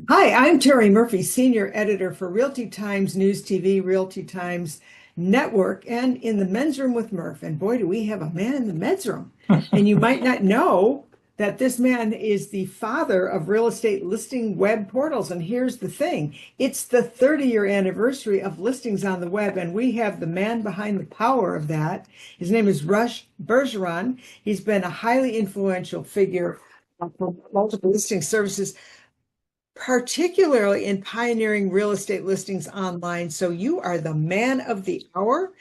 Hi, I'm Terry Murphy, Senior Editor for Realty Times News TV, Realty Times Network, and in the men's room with Murph. And boy, do we have a man in the men's room. And you might not know that this man is the father of real estate listing web portals. And here's the thing, it's the 30-year anniversary of listings on the web, and we have the man behind the power of that. His name is Russ Bergeron. He's been a highly influential figure for multiple listing services, particularly in pioneering real estate listings online. So you are the man of the hour.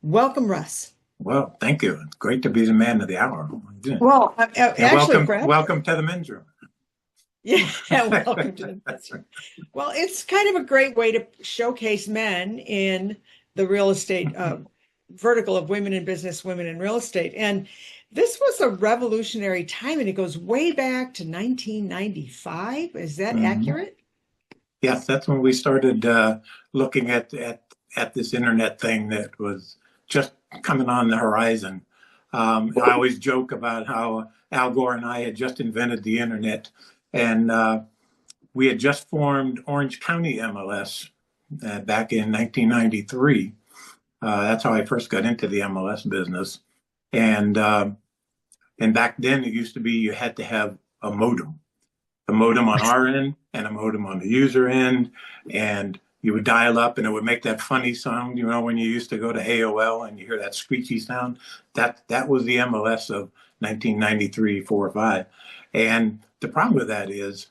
Welcome, Russ. Well, thank you. It's great to be the man of the hour. Well, And actually, Brad, welcome to the men's room. yeah, welcome to the men's. Well, it's kind of a great way to showcase men in the real estate vertical of women in business, women in real estate. And this was a revolutionary time, and it goes way back to 1995. Is that accurate? Yes, that's when we started looking at this internet thing that was just coming on the horizon. I always joke about how Al Gore and I had just invented the internet, and we had just formed Orange County MLS back in 1993. That's how I first got into the MLS business. And and back then it used to be you had to have a modem on our end and a modem on the user end, and you would dial up and it would make that funny sound, when you used to go to AOL and you hear that screechy sound. That was the MLS of 1993, 4 or 5. And the problem with that is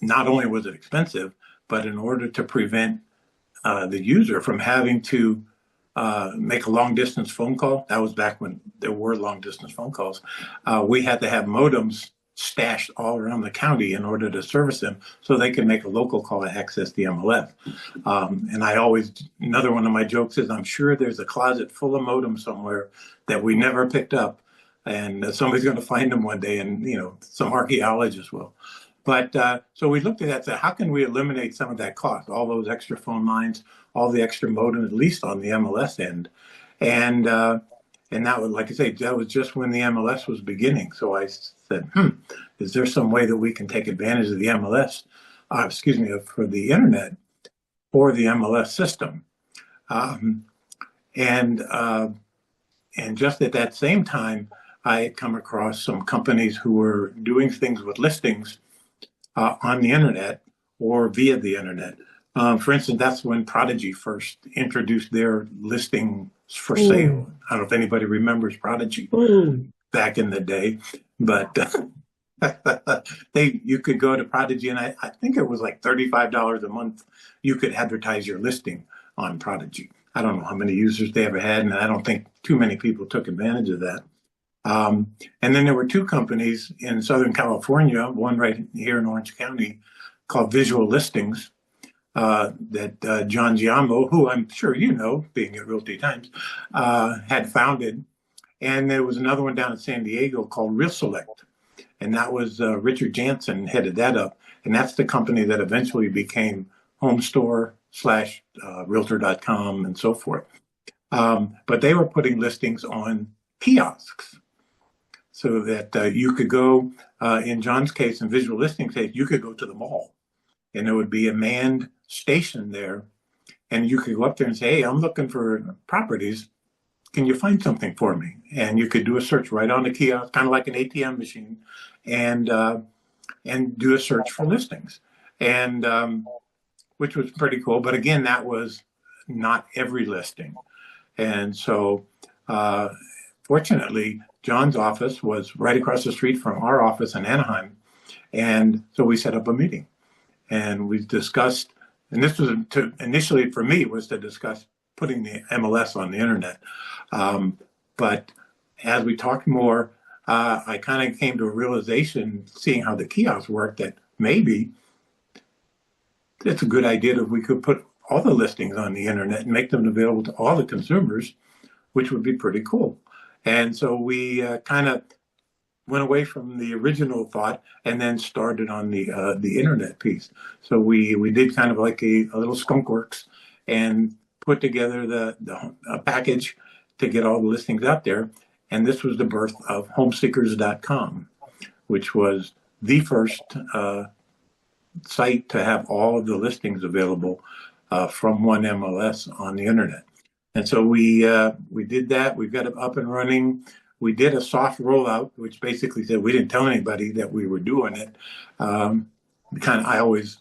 not only was it expensive, but in order to prevent the user from having to make a long distance phone call. That was back when there were long distance phone calls. We had to have modems stashed all around the county in order to service them so they could make a local call to access the MLS. And another one of my jokes is, I'm sure there's a closet full of modems somewhere that we never picked up, and somebody's going to find them one day, and some archaeologists will. But so we looked at that and said, how can we eliminate some of that cost, all those extra phone lines, all the extra modem, at least on the MLS end. And that was, like I say, that was just when the MLS was beginning. So I said, is there some way that we can take advantage of the MLS, for the internet or the MLS system? And just at that same time, I had come across some companies who were doing things with listings on the internet or via the internet. For instance, that's when Prodigy first introduced their listings for sale. I don't know if anybody remembers Prodigy back in the day, but you could go to Prodigy, and I think it was like $35 a month. You could advertise your listing on Prodigy. I don't know how many users they ever had, and I don't think too many people took advantage of that. And then there were two companies in Southern California, one right here in Orange County, called Visual Listings, that John Giammo, who I'm sure you know, being at Realty Times, had founded. And there was another one down in San Diego called Real Select, and that was Richard Jansen headed that up. And that's the company that eventually became Home Store / Realtor.com and so forth. But they were putting listings on kiosks, so that you could go, in John's case, in Visual Listings case, you could go to the mall and there would be a manned station there, and you could go up there and say, hey, I'm looking for properties. Can you find something for me? And you could do a search right on the kiosk, kind of like an ATM machine, and do a search for listings, and which was pretty cool. But again, that was not every listing. And so fortunately, John's office was right across the street from our office in Anaheim. And so we set up a meeting and we discussed, and this was initially for me was to discuss putting the MLS on the internet. But as we talked more, I kind of came to a realization, seeing how the kiosks work, that maybe it's a good idea if we could put all the listings on the internet and make them available to all the consumers, which would be pretty cool. And so we kind of went away from the original thought and then started on the internet piece. So we did kind of like a little skunk works and put together the package to get all the listings out there. And this was the birth of homeseekers.com, which was the first site to have all of the listings available from one MLS on the internet. And so we did that. We got it up and running. We did a soft rollout, which basically said we didn't tell anybody that we were doing it. I always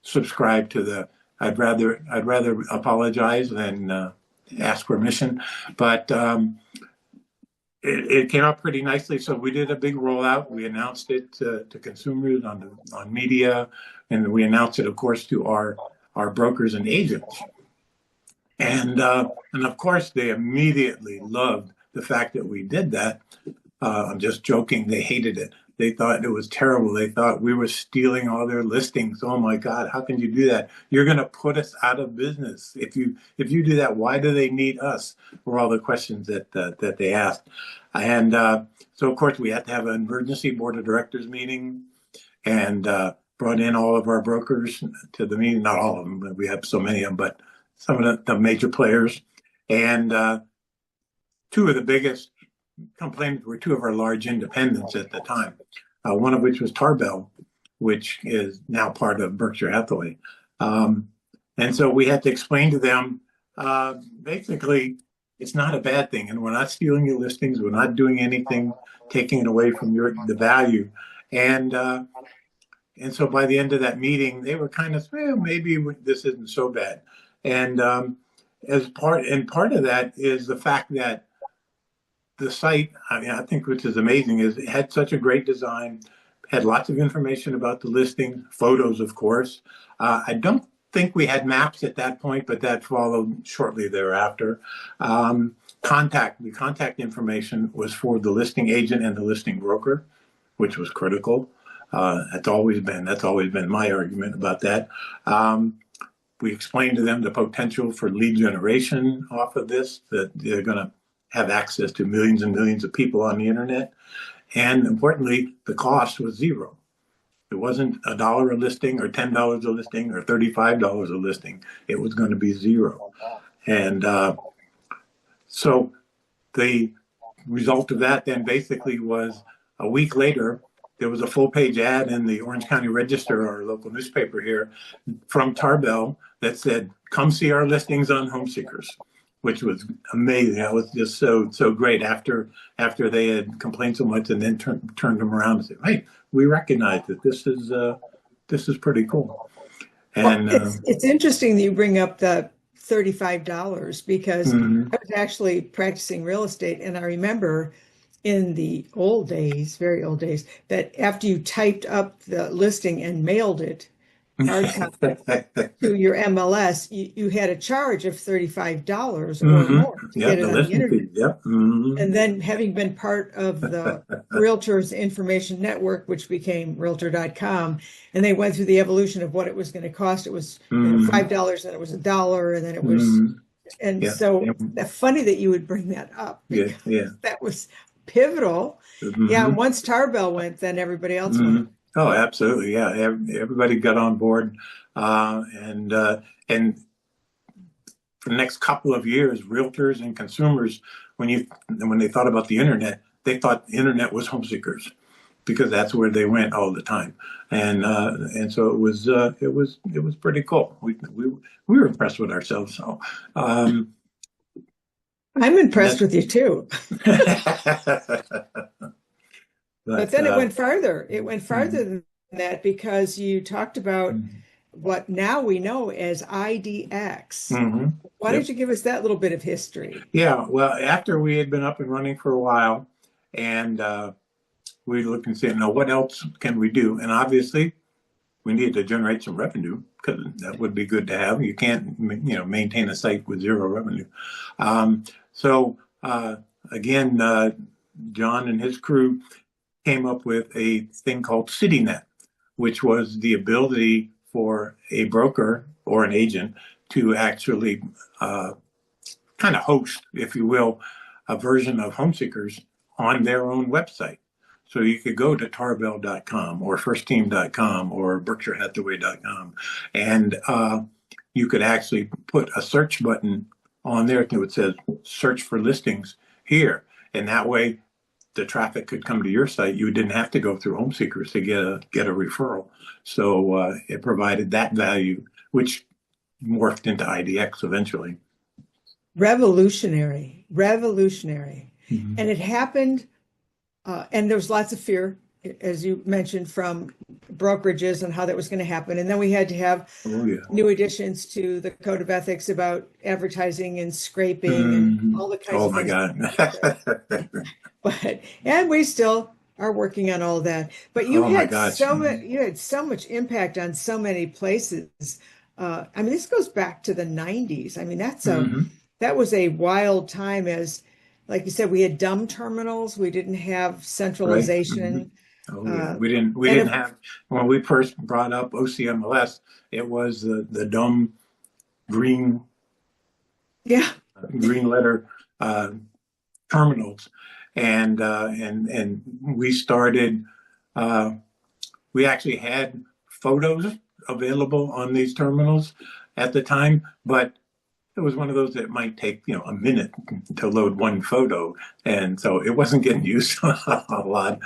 subscribe to the I'd rather apologize than ask permission, but it came out pretty nicely. So we did a big rollout. We announced it to consumers on media, and we announced it, of course, to our brokers and agents. And of course, they immediately loved the fact that we did that. I'm just joking. They hated it. They thought it was terrible. They thought we were stealing all their listings. Oh my God, how can you do that? You're going to put us out of business. If you do that, why do they need us? Were all the questions that they asked. And so, of course, we had to have an emergency board of directors meeting and brought in all of our brokers to the meeting. Not all of them, but we have so many of them, but some of the major players. And two of the biggest complainants were two of our large independents at the time, one of which was Tarbell, which is now part of Berkshire Hathaway. And so we had to explain to them, basically, it's not a bad thing. And we're not stealing your listings. We're not doing anything, taking it away from the value. And so by the end of that meeting, they were kind of, well, maybe this isn't so bad. And part of that is the fact that the site, I think, which is amazing, is it had such a great design, had lots of information about the listing, photos, of course. I don't think we had maps at that point, but that followed shortly thereafter. The contact information was for the listing agent and the listing broker, which was critical. That's always been my argument about that. We explained to them the potential for lead generation off of this, that they're going to have access to millions and millions of people on the internet. And importantly, the cost was zero. It wasn't $1 a listing or $10 a listing or $35 a listing. It was going to be zero. And so the result of that then basically was a week later, there was a full-page ad in the Orange County Register, our local newspaper here, from Tarbell that said, "Come see our listings on Home Seekers," which was amazing. That was just so great after they had complained so much, and then turned them around and said, "Hey, we recognize that this is pretty cool." And it's interesting that you bring up the $35 because I was actually practicing real estate, and I remember in the old days, very old days, that after you typed up the listing and mailed it hard copy to your MLS, you had a charge of $35 or more to get it on the internet. Yep. And then, having been part of the Realtors Information Network, which became Realtor.com, and they went through the evolution of what it was going to cost. It was $5, and it was $1, and then it was, and so funny that you would bring that up. Yeah. That was pivotal. Yeah, once Tarbell went, then everybody else went. Oh, absolutely. Yeah, everybody got on board, and for the next couple of years, realtors and consumers, when they thought about the internet, they thought the internet was Home Seekers, because that's where they went all the time, and so it was pretty cool. We were impressed with ourselves. So. I'm impressed with you too. But then it went farther. It went farther than that, because you talked about what now we know as IDX. Why don't you give us that little bit of history? Yeah, well, after we had been up and running for a while, and we looked and said, "No, what else can we do?" And obviously, we needed to generate some revenue, because that would be good to have. You can't, maintain a site with zero revenue. So again, John and his crew came up with a thing called CityNet, which was the ability for a broker or an agent to actually kind of host, if you will, a version of Home Seekers on their own website. So you could go to tarbell.com or firstteam.com or berkshirehathaway.com, and you could actually put a search button on there that would say "Search for listings here," and that way the traffic could come to your site. You didn't have to go through home seekers to get a referral. So it provided that value, which morphed into IDX eventually. Revolutionary. Mm-hmm. And it happened, and there was lots of fear, as you mentioned, from brokerages and how that was going to happen. And then we had to have new additions to the code of ethics about advertising and scraping and all the kinds of things. Oh my God. And we still are working on all that. But you had so much impact on so many places. I mean, this goes back to the 90s. I mean, that was a wild time, as, like you said, we had dumb terminals. We didn't have centralization. Right. Mm-hmm. We didn't have, when we first brought up OCMLS, it was the dumb green letter terminals. And we started, we actually had photos available on these terminals at the time, but it was one of those that might take, a minute to load one photo. And so it wasn't getting used a lot.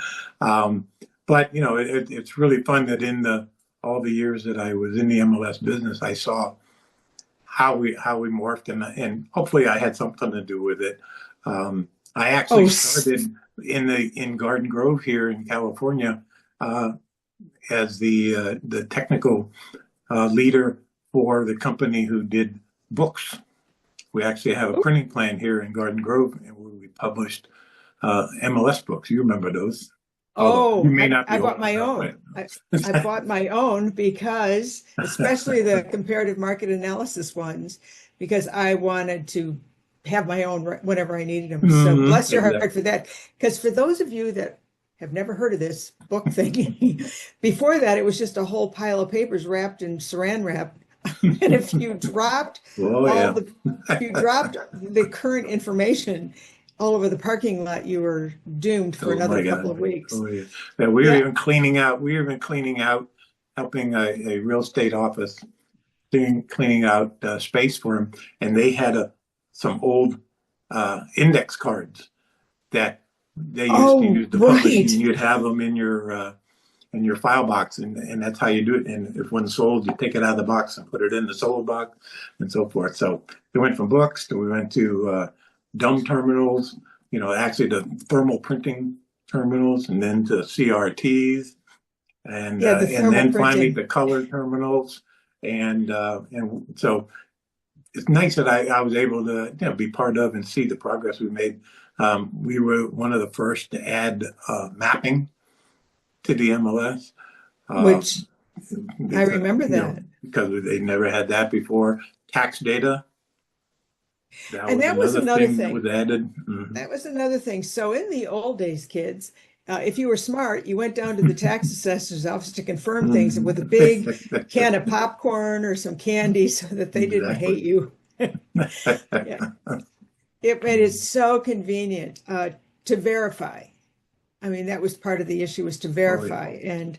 But, it's really fun that in all the years that I was in the MLS business, I saw how we morphed, and hopefully I had something to do with it. I actually started in Garden Grove here in California as the technical leader for the company who did books. We actually have a printing plant here in Garden Grove, and where we published MLS books. You remember those? Oh, you may not. I bought my own. I bought my own because, especially the comparative market analysis ones, because I wanted to have my own whenever I needed them. So bless your heart for that. Because for those of you that have never heard of this book thing, before that, it was just a whole pile of papers wrapped in saran wrap. And if you dropped if you dropped the current information all over the parking lot, you were doomed for another couple of weeks. Yeah, we were even cleaning out, helping a real estate office cleaning out space for them, and they had some old index cards that they used to use to publish, and you'd have them in your file box, and that's how you do it. And if one sold, you take it out of the box and put it in the sold box, and so forth. So we went from books we went to dumb terminals, actually the thermal printing terminals, and then to CRTs, and then finally the color terminals, and so it's nice that I was able to be part of and see the progress we made. We were one of the first to add mapping to the MLS, which I remember that because they never had that before. Tax data. That was another thing that was added. Mm-hmm. That was another thing. So in the old days, kids, if you were smart, you went down to the tax assessor's office to confirm things with a big can of popcorn or some candy so that they didn't hate you. It is so convenient to verify. I mean, that was part of the issue, was to verify. And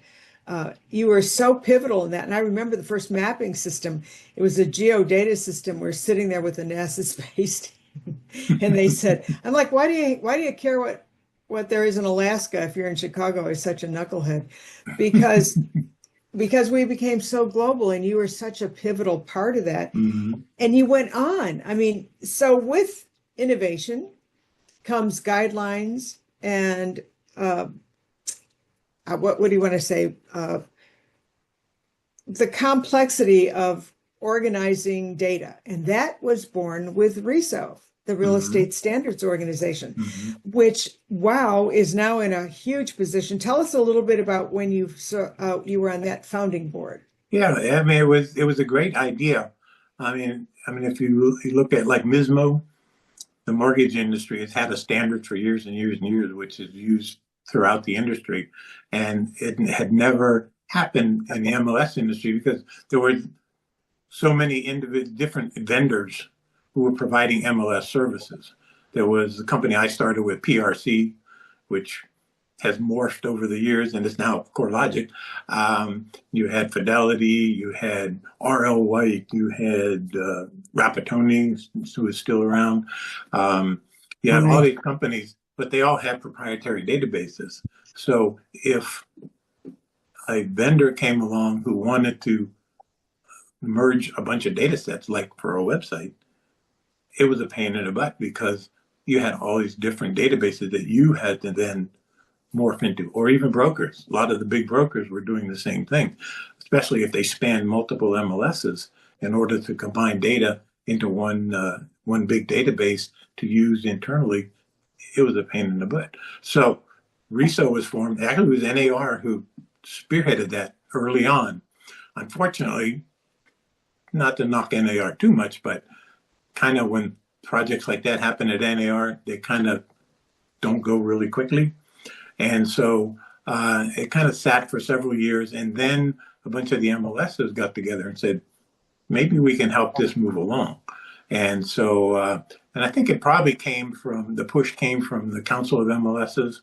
you were so pivotal in that. And I remember the first mapping system. It was a geodata system. We're sitting there with the NASA space team, and they said, "I'm like, why do you care what there is in Alaska if you're in Chicago?" Is such a knucklehead, because we became so global, and you were such a pivotal part of that. Mm-hmm. And you went on. I mean, so with innovation comes guidelines and what do you want to say? The complexity of organizing data. And that was born with RESO, the Real Estate Standards Organization, which, is now in a huge position. Tell us a little bit about when you were on that founding board. Yeah, I mean, it was a great idea. I mean, if you look at like MISMO, the mortgage industry has had a standard for years and years and years, which is used throughout the industry, and it had never happened in the MLS industry because there were so many different vendors who were providing MLS services. There was the company I started with, PRC, which has morphed over the years and is now CoreLogic. You had Fidelity, you had R.L. White, you had Rapatoni, who is still around. All these companies but they all had proprietary databases. So if a vendor came along who wanted to merge a bunch of data sets, like for a website, it was a pain in the butt because you had all these different databases that you had to then morph into, or even brokers. A lot of the big brokers were doing the same thing, especially if they spanned multiple MLSs in order to combine data into one big database to use internally. It was a pain in the butt. So RISO was formed. Actually, it was NAR who spearheaded that early on. Unfortunately, not to knock NAR too much, but kind of when projects like that happen at NAR, they kind of don't go really quickly. And so it kind of sat for several years. And then a bunch of the MLSs got together and said, maybe we can help this move along. And so, and I think it probably the push came from the Council of MLSs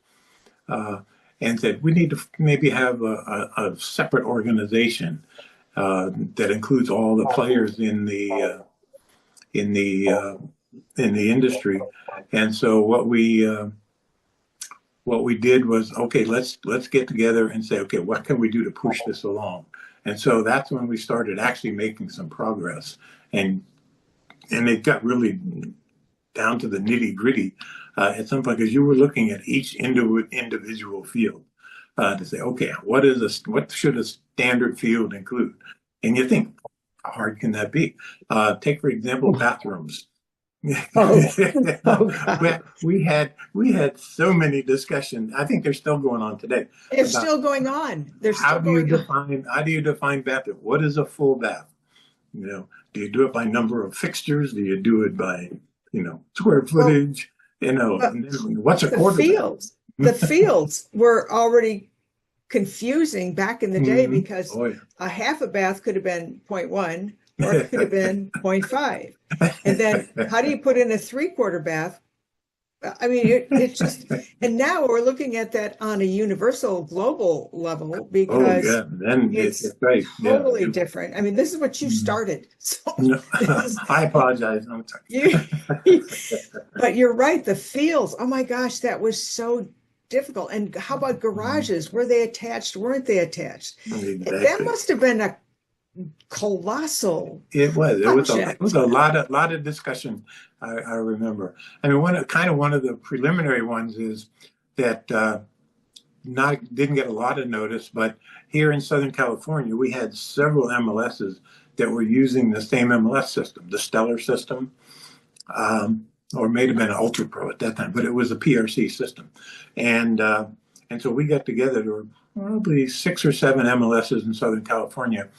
and said, we need to maybe have a separate organization that includes all the players in the industry. And so what we did was, okay, let's get together and say, okay, what can we do to push this along? And so that's when we started actually making some progress, and it got really down to the nitty gritty at some point, because you were looking at each individual field to say, okay, what should a standard field include? And you think, how hard can that be? Take, for example, bathrooms. Oh, God. we had so many discussions. I think they're still going on today. They're still going on. They're still going on. How do you define bathroom? What is a full bath? Do you do it by number of fixtures? Do you do it by, square footage? And then what's a quarter bath? The fields were already confusing back in the day because a half a bath could have been 0.1 or it could have been 0.5. And then how do you put in a 3/4 bath? I mean, it's just, and now we're looking at that on a universal global level because then it's right. Totally different. I mean, this is what you started. So I apologize. But you're right. The fields, oh my gosh, that was so difficult. And how about garages? Were they attached? Weren't they attached? Exactly. That must have been a colossal. It was a lot of discussion. I remember. I mean, one of the preliminary ones is that didn't get a lot of notice, but here in Southern California, we had several MLSs that were using the same MLS system, the Stellar system, or it may have been Ultra Pro at that time, but it was a PRC system, and so we got together. There were probably 6 or 7 MLSs in Southern California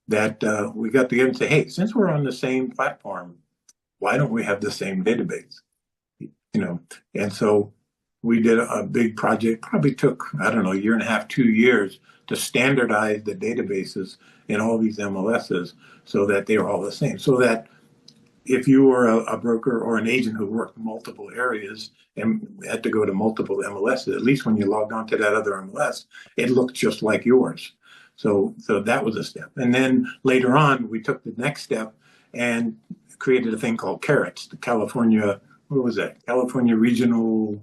that we got together and say, hey, since we're on the same platform, why don't we have the same database? And so we did a big project, probably took, I don't know, a year and a half, 2 years to standardize the databases in all these MLSs so that they were all the same. So that if you were a broker or an agent who worked multiple areas and had to go to multiple MLSs, at least when you logged on to that other MLS, it looked just like yours. So that was a step. And then later on, we took the next step and created a thing called CARETS, the California, what was that? California Regional,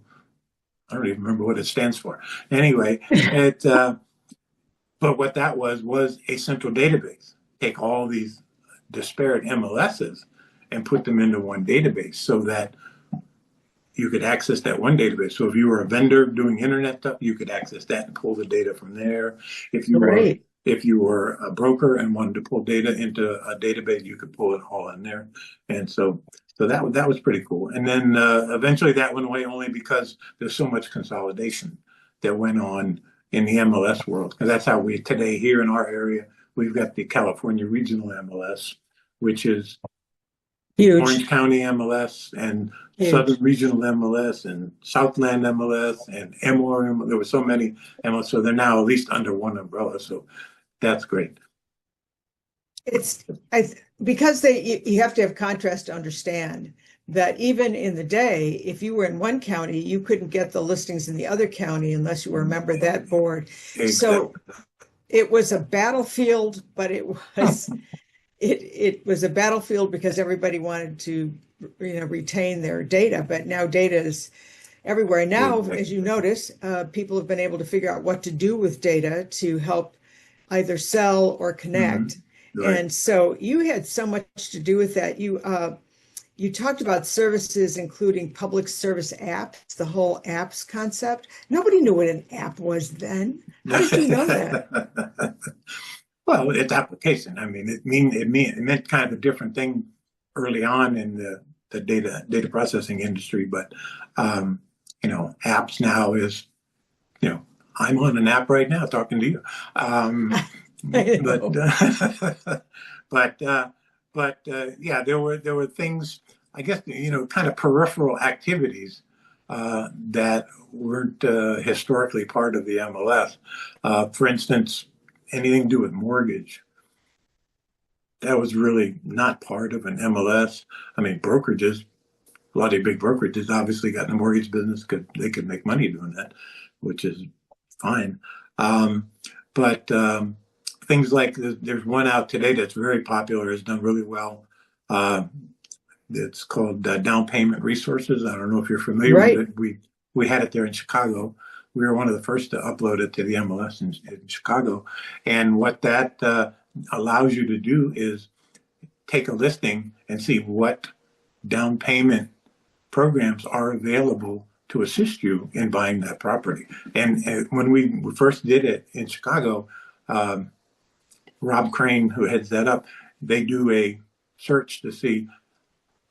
I don't even remember what it stands for. Anyway, but what that was a central database. Take all these disparate MLSs and put them into one database so that you could access that one database. So if you were a vendor doing internet stuff, you could access that and pull the data from there. If you were a broker and wanted to pull data into a database, you could pull it all in there. And so that was pretty cool. And then eventually that went away only because there's so much consolidation that went on in the MLS world. Because that's how today here in our area, we've got the California Regional MLS, which is huge. Orange County MLS and huge. Southern Regional MLS and Southland MLS and MOR. There were so many MLS, so they're now at least under one umbrella. So that's great. Because you have to have contrast to understand that even in the day, if you were in one county, you couldn't get the listings in the other county unless you were a member of that board. Exactly. So it was a battlefield, but it was it was a battlefield because everybody wanted to retain their data. But now data is everywhere. And now, Exactly. as you notice, people have been able to figure out what to do with data to help either sell or connect. Right. And so you had so much to do with that. You talked about services, including public service apps, the whole apps concept. Nobody knew what an app was then. How did you know that? Well, it's application. I mean, it meant kind of a different thing early on in the data processing industry, but apps now is, I'm on an app right now talking to you. I But know. yeah, there were things, I guess, kind of peripheral activities that weren't historically part of the MLS. For instance, anything to do with mortgage, that was really not part of an MLS. I mean, brokerages, a lot of big brokerages obviously got in the mortgage business because they could make money doing that, which is fine. But things like there's one out today that's very popular, has done really well. It's called Down Payment Resources. I don't know if you're familiar with Right. it. We had it there in Chicago. We were one of the first to upload it to the MLS in Chicago. And what that allows you to do is take a listing and see what down payment programs are available to assist you in buying that property. And when we first did it in Chicago, Rob Crane, who heads that up, they do a search to see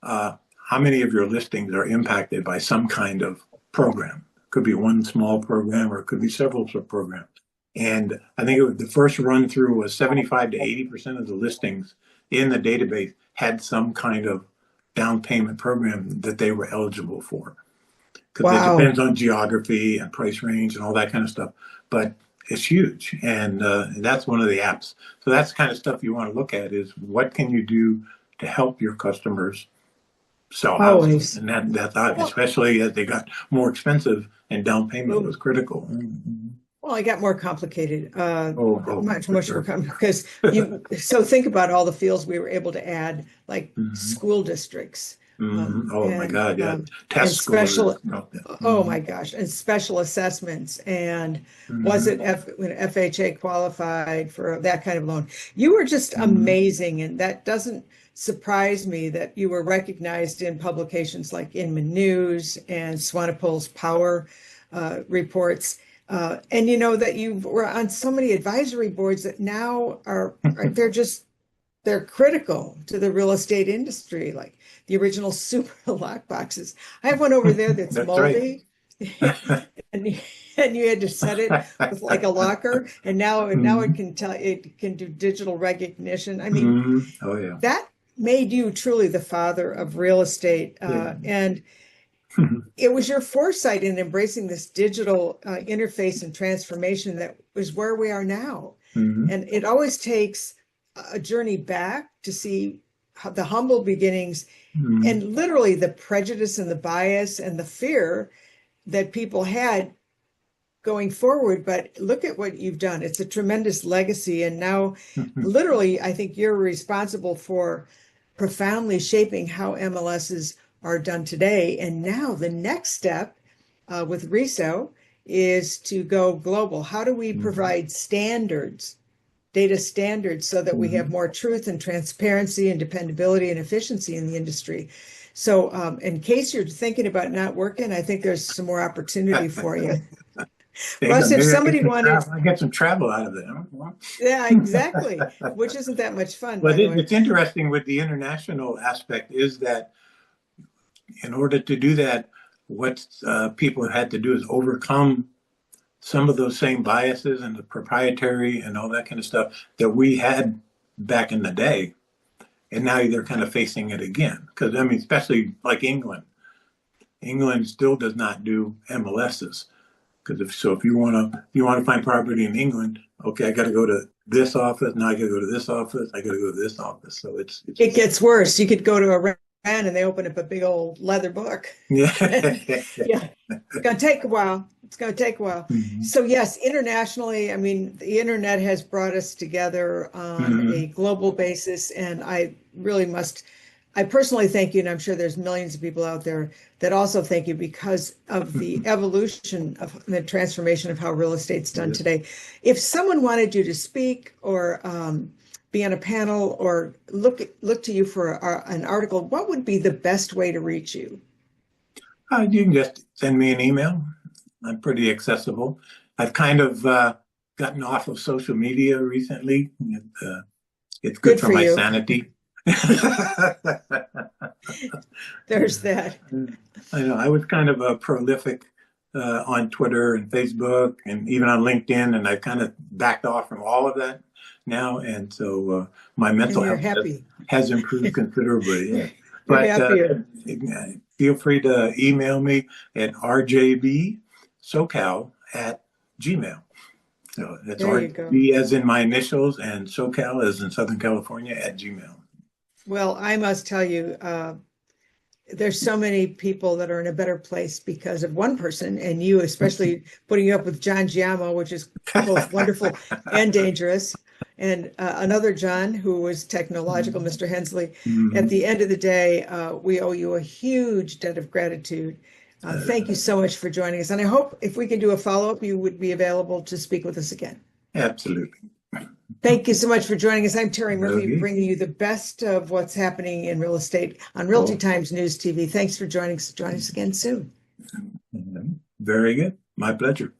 how many of your listings are impacted by some kind of program. It could be one small program or it could be several programs. And I think the first run through was 75 to 80% of the listings in the database had some kind of down payment program that they were eligible for. Because it Wow. depends on geography and price range and all that kind of stuff. But it's huge. And that's one of the apps. So that's the kind of stuff you want to look at is what can you do to help your customers sell houses? Always. And that's obvious, Well, especially as they got more expensive and down payment was critical. well, it got more complicated, much, For much more sure. complicated because so think about all the fields we were able to add, like school districts, Oh my and God, yeah. and Test scores. special, oh Mm-hmm. my gosh, and special assessments, and was Mm-hmm. it FHA qualified for that kind of loan? You were just Mm-hmm. amazing, and that doesn't surprise me that you were recognized in publications like Inman News and Swanepoel's Power reports. And you know that you were on so many advisory boards that now they're critical to the real estate industry, like the original super lock boxes. I have one over there that's That's right. moldy, and you had to set it with like a locker, and now it Mhm. can tell, it can do digital recognition. I mean, Mhm. Oh yeah. that made you truly the father of real estate, Yeah. and it was your foresight in embracing this digital interface and transformation that was where we are now. Mhm. And it always takes a journey back to see the humble beginnings Mhm. and literally the prejudice and the bias and the fear that people had going forward. But look at what you've done. It's a tremendous legacy. And now, literally, I think you're responsible for profoundly shaping how MLSs are done today. And now the next step with RISO is to go global. How do we Mhm. provide standards, data standards, so that we have Mhm. more truth and transparency and dependability and efficiency in the industry? So, in case you're thinking about not working, I think there's some more opportunity for you. There you go. Russ, if Maybe I get somebody some wanted, travel. I get some travel out of it. Huh? Well, yeah, exactly, which isn't that much fun, by but the way. it's interesting with the international aspect is that in order to do that, what people had to do is overcome some of those same biases and the proprietary and all that kind of stuff that we had back in the day. And now they're kind of facing it again. Because, I mean, especially like England. England still does not do MLSs. Because if you want to find property in England, okay, I got to go to this office. Now I got to go to this office. I got to go to this office. So It gets worse. You could go to Iran and they open up a big old leather book. yeah. Yeah, it's going to take a while. It's going to take a while. Mhm. So yes, internationally, I mean, the internet has brought us together on a Mhm. global basis, and I really must I personally thank you, and I'm sure there's millions of people out there that also thank you because of the evolution of the transformation of how real estate's done today. If someone wanted you to speak or be on a panel or look to you for an article, what would be the best way to reach you? You can just send me an email. I'm pretty accessible. I've kind of gotten off of social media recently. It's good for my you. sanity. There's that. I know. I was kind of a prolific on Twitter and Facebook and even on LinkedIn, and I've kind of backed off from all of that now. And so my mental health has improved considerably. Yeah. But feel free to email me at rjbsocal@gmail. So that's RJB as in my initials and SoCal as in Southern California @gmail. Well, I must tell you, there's so many people that are in a better place because of one person, and you especially putting up with John Giamo, which is both wonderful and dangerous, and another John who was technological, Mr. Hensley. At the end of the day, we owe you a huge debt of gratitude. Thank you so much for joining us. And I hope if we can do a follow-up, you would be available to speak with us again. Absolutely. Thank you so much for joining us. I'm Terry Murphy, bringing you the best of what's happening in real estate on Realty Times News TV. Thanks for joining us. Join us again soon. Very good. My pleasure.